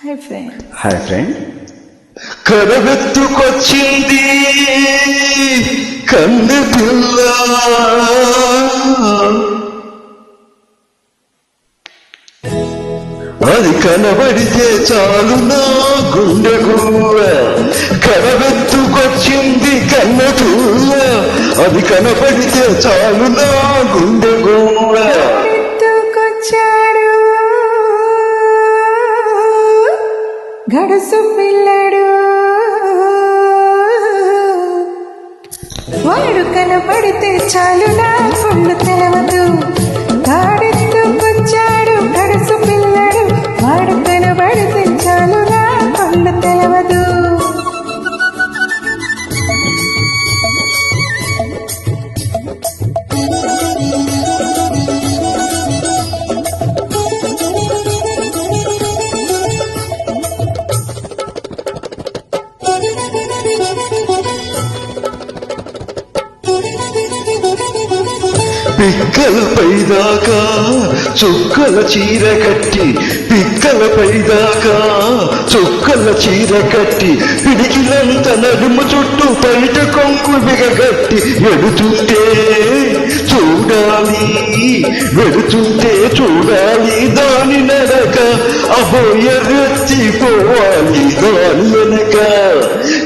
Hi friend. Hi friend. కరవెత్తుకొచ్చింది కన్నె పిల్ల, అది కనబడితే చాలు నా గుండె గువ్వ. కరవెత్తుకొచ్చింది కన్నె పిల్ల, అది కనబడితే చాలు నా గుండె గువ్వ. ఎత్తుకొచ్చాడు గడుసు పిల్లడు, వాడు కనపడితే చాలు నా కళ్ళు తెలవదు. వాడెత్తుకొచ్చాడు గడుసు పిల్లడు, వాడు కనపడితే చాలు నా కళ్ళు తెలవదు. పిక్కల పైదాకా చుక్కల చీర కట్టి, పిక్కల పైదాకా చుక్కల చీర కట్టి, పిడికిలంత నడుము చుట్టూ పైట కొంగు బిగగట్టి, ఎడుతుంటే చూడాలి వెడుతుంటే చూడాలి దాని నడక, అబోయరెత్తిపోవాలి దాని వెనక.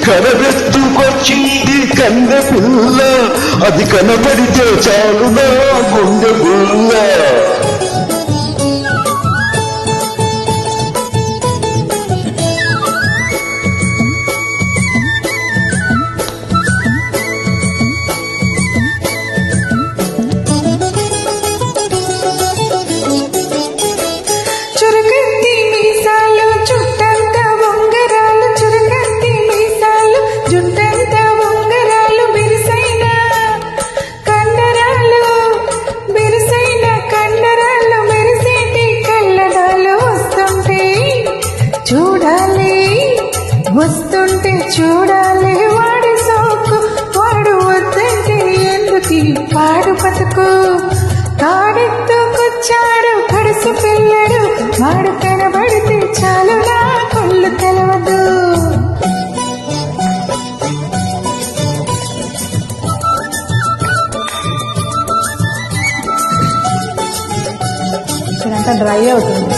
కరవెత్తుకొచ్చింది కన్నె పిల్ల, అది కనబడితే చాలు నా గుండె గుల్ల. చురకత్తి మీసాలు చుట్టంతా ఉంగరాలు, చురకత్తి మీసాలు జుట్టంతా ఉంగరాలు, బిరుసైన కండరాలు, బిరుసైన కండరాలు, మెరిసేటి కళ్ళడాలు వస్తుంటే చూడాలి వస్తుంటే చూడాలి. వాడి సోకు వాడు వద్దంటే ఎందుకు పాడు బతుకు. కాడెత్తుకొచ్చాడు కడుసు పిల్లడు, వాడు కనబడితే చాలు నా కళ్ళు తెలవదు. ఇక్కడంతా డ్రై అవుతుంది.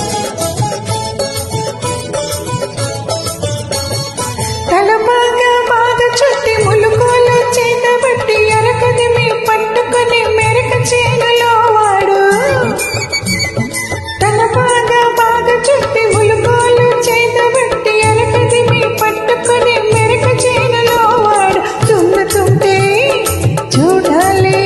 తల బాగా చుట్టి ములుకోలు చేత బట్టి ఎరకదిమి పట్టుకుని మెరక చేనులో వాడు. తల బాగా చుట్టి ములుకోలు చేత బట్టి ఎరకదిమి పట్టుకుని మెరక చేనులో వాడు. దున్నుతుంటే చూడాలి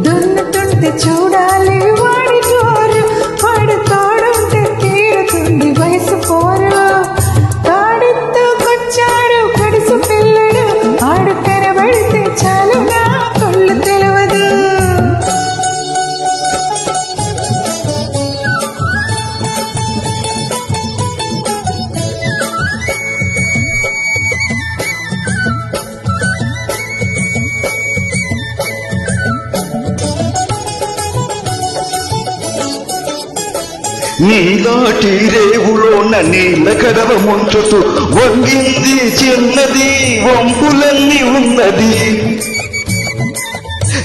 దున్నుతుంటే చూడాలి వాడి జోరు, వాడు తోడుంటే తీరుతుంది వయసు పోరు. తాడెత్తుకొచ్చాడు కడుసు పిల్లడు, ఆడు కనబడితే చాలు నా కళ్ళు తెలవదు. నీలాటి రేవులోన నీళ్ళ కడవ ముంచుతూ వంగింది చిన్నది వంపులన్నీ ఉన్నది.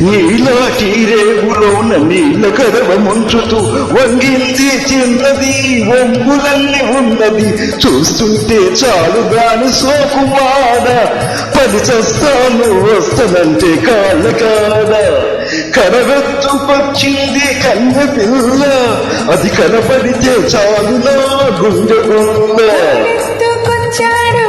నీలాటి రేవులోన నీళ్ళ కడవ ముంచుతూ వంగింది చిన్నది వంపులన్నీ ఉన్నది. చూస్తుంటే చాలు గాని సోకువాడ, పది చస్తాను వస్తానంటే కాళ్ళ కాడ. కరవెత్తుకొచ్చింది కన్నె పిల్ల, అది కనపడితే చాలు నా గుండె గుల్ల. ఎత్తుకొచ్చాడు